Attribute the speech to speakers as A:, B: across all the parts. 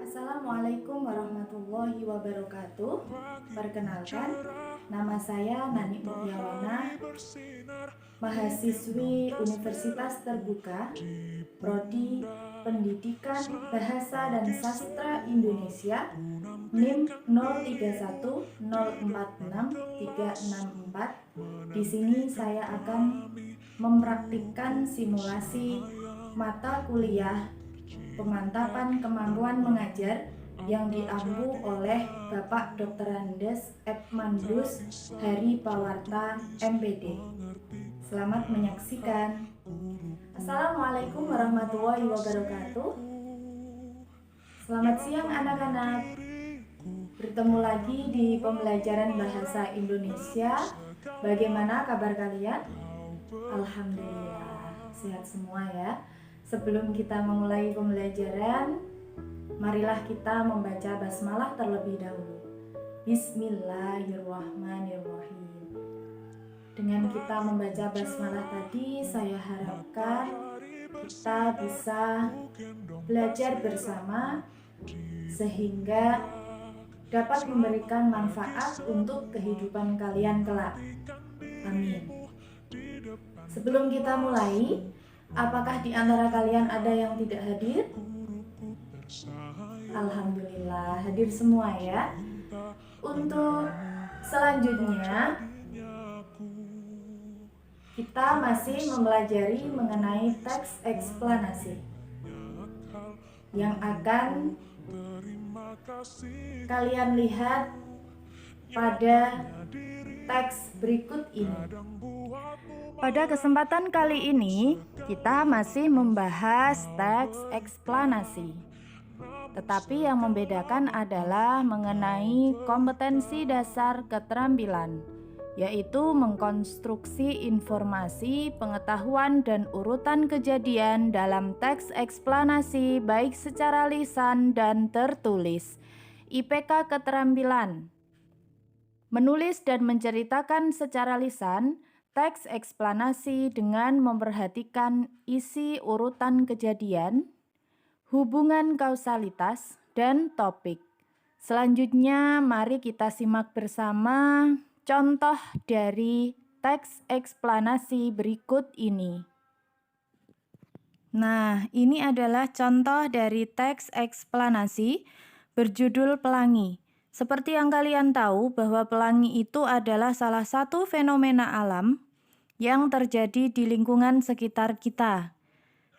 A: Assalamualaikum warahmatullahi wabarakatuh. Perkenalkan, nama saya Nani Mutiawana, mahasiswi Universitas Terbuka, Prodi Pendidikan Bahasa dan Sastra Indonesia, NIM 0310466364. Di sini saya akan mempraktikkan simulasi mata kuliah pemantapan kemampuan mengajar yang diampu oleh Bapak Dr. Andes Edmandus Hari Pawarta MPD. Selamat menyaksikan. Assalamualaikum warahmatullahi wabarakatuh. Selamat siang anak-anak. Bertemu lagi di pembelajaran bahasa Indonesia. Bagaimana kabar kalian? Alhamdulillah, sehat semua ya. Sebelum kita memulai pembelajaran, marilah kita membaca basmalah terlebih dahulu. Bismillahirrahmanirrahim. Dengan kita membaca basmalah tadi, saya harapkan kita bisa belajar bersama sehingga dapat memberikan manfaat untuk kehidupan kalian kelak. Amin. Sebelum kita mulai, apakah di antara kalian ada yang tidak hadir? Alhamdulillah, hadir semua ya. Untuk selanjutnya, kita masih mempelajari mengenai teks eksplanasi yang akan kalian lihat pada teks berikut ini. Pada kesempatan kali ini, kita masih membahas teks eksplanasi. Tetapi yang membedakan adalah mengenai kompetensi dasar keterampilan, yaitu mengkonstruksi informasi, pengetahuan, dan urutan kejadian dalam teks eksplanasi baik secara lisan dan tertulis. IPK keterampilan. Menulis dan menceritakan secara lisan teks eksplanasi dengan memperhatikan isi urutan kejadian, hubungan kausalitas, dan topik. Selanjutnya, mari kita simak bersama contoh dari teks eksplanasi berikut ini. Nah, ini adalah contoh dari teks eksplanasi berjudul Pelangi. Seperti yang kalian tahu bahwa pelangi itu adalah salah satu fenomena alam yang terjadi di lingkungan sekitar kita.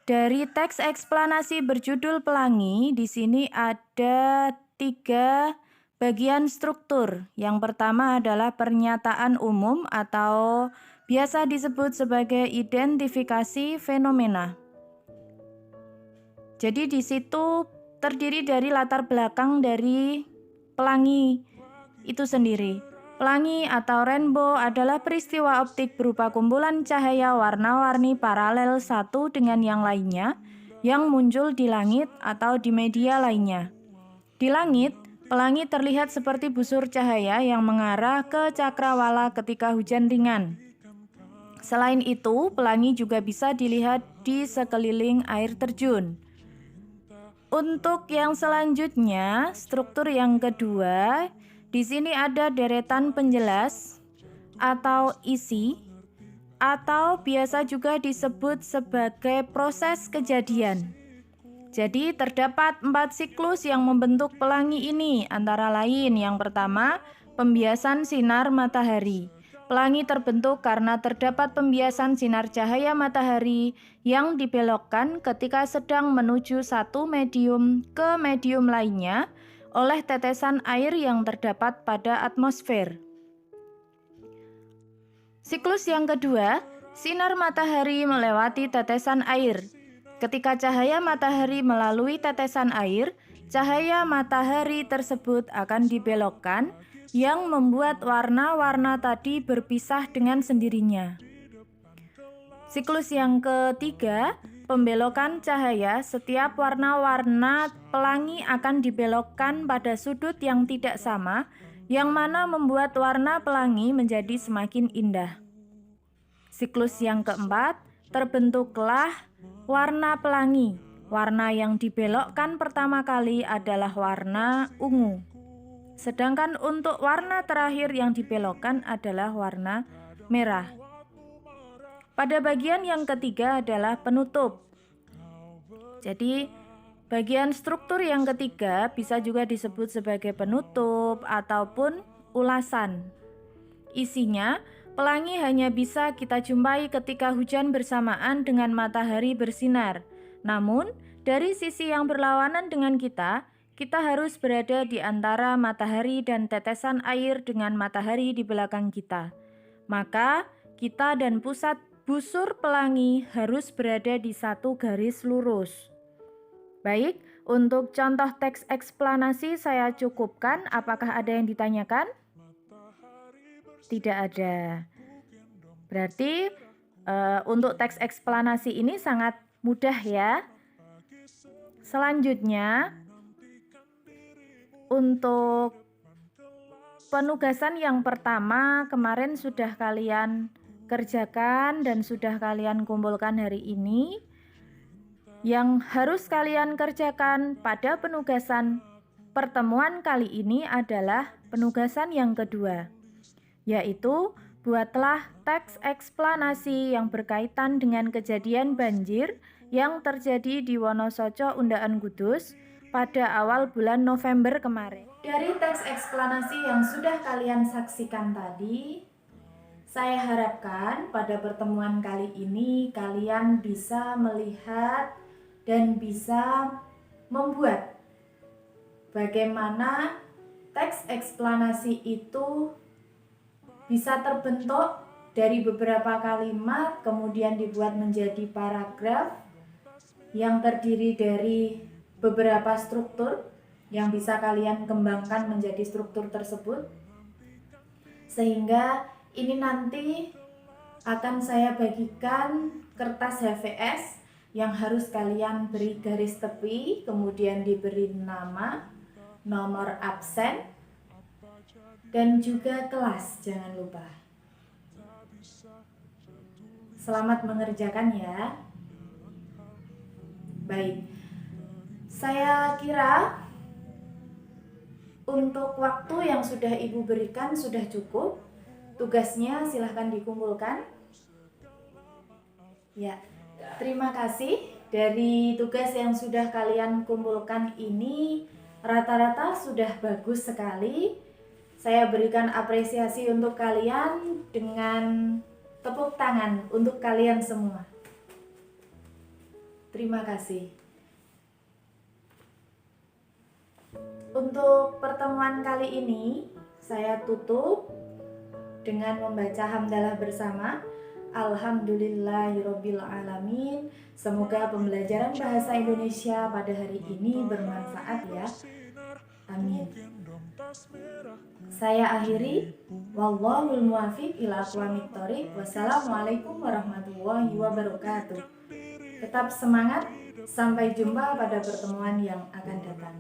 A: Dari teks eksplanasi berjudul Pelangi, di sini ada 3 bagian struktur. Yang pertama adalah pernyataan umum atau biasa disebut sebagai identifikasi fenomena. Jadi di situ terdiri dari latar belakang dari pelangi itu sendiri. Pelangi atau rainbow adalah peristiwa optik berupa kumpulan cahaya warna-warni paralel satu dengan yang lainnya yang muncul di langit atau di media lainnya. Di langit, pelangi terlihat seperti busur cahaya yang mengarah ke cakrawala ketika hujan ringan. Selain itu, pelangi juga bisa dilihat di sekeliling air terjun. Untuk yang selanjutnya, struktur yang kedua, di sini ada deretan penjelas atau isi, atau biasa juga disebut sebagai proses kejadian. Jadi terdapat 4 siklus yang membentuk pelangi ini, antara lain yang pertama, pembiasan sinar matahari. Pelangi terbentuk karena terdapat pembiasan sinar cahaya matahari yang dibelokkan ketika sedang menuju satu medium ke medium lainnya oleh tetesan air yang terdapat pada atmosfer. Siklus yang kedua, sinar matahari melewati tetesan air. Ketika cahaya matahari melalui tetesan air, cahaya matahari tersebut akan dibelokkan yang membuat warna-warna tadi berpisah dengan sendirinya. Siklus yang ketiga, pembelokan cahaya. Setiap warna-warna pelangi akan dibelokkan pada sudut yang tidak sama, yang mana membuat warna pelangi menjadi semakin indah. Siklus yang keempat, terbentuklah warna pelangi. Warna yang dibelokkan pertama kali adalah warna ungu. Sedangkan untuk warna terakhir yang dibelokkan adalah warna merah. Pada bagian yang ketiga adalah penutup. Jadi, bagian struktur yang ketiga bisa juga disebut sebagai penutup ataupun ulasan. Isinya, pelangi hanya bisa kita jumpai ketika hujan bersamaan dengan matahari bersinar. Namun, dari sisi yang berlawanan dengan kita harus berada di antara matahari dan tetesan air dengan matahari di belakang kita. Maka, kita dan pusat busur pelangi harus berada di satu garis lurus. Baik, untuk contoh teks eksplanasi saya cukupkan. Apakah ada yang ditanyakan? Tidak ada. Berarti untuk teks eksplanasi ini sangat mudah ya. Selanjutnya, untuk penugasan yang pertama kemarin sudah kalian kerjakan dan sudah kalian kumpulkan hari ini. Yang harus kalian kerjakan pada penugasan pertemuan kali ini adalah penugasan yang kedua, yaitu buatlah teks eksplanasi yang berkaitan dengan kejadian banjir yang terjadi di Wonosoco, Undaan Kudus pada awal bulan November kemarin. Dari teks eksplanasi yang sudah kalian saksikan tadi, saya harapkan pada pertemuan kali ini kalian bisa melihat dan bisa membuat bagaimana teks eksplanasi itu bisa terbentuk dari beberapa kalimat, kemudian dibuat menjadi paragraf yang terdiri dari beberapa struktur yang bisa kalian kembangkan menjadi struktur tersebut, sehingga ini nanti akan saya bagikan kertas HVS yang harus kalian beri garis tepi, kemudian diberi nama, nomor absen, dan juga kelas, jangan lupa. Selamat mengerjakan ya. Baik, saya kira untuk waktu yang sudah Ibu berikan sudah cukup. Tugasnya silahkan dikumpulkan. Ya, terima kasih. Dari tugas yang sudah kalian kumpulkan ini rata-rata sudah bagus sekali. Saya berikan apresiasi untuk kalian dengan tepuk tangan untuk kalian semua. Terima kasih. Untuk pertemuan kali ini, saya tutup dengan membaca hamdalah bersama. Alhamdulillahirabbil alamin. Semoga pembelajaran bahasa Indonesia pada hari ini bermanfaat ya. Amin. Saya akhiri. Wallahul muwaffiq ila aqwamit thoriq. Wassalamualaikum warahmatullahi wabarakatuh. Tetap semangat. Sampai jumpa pada pertemuan yang akan datang.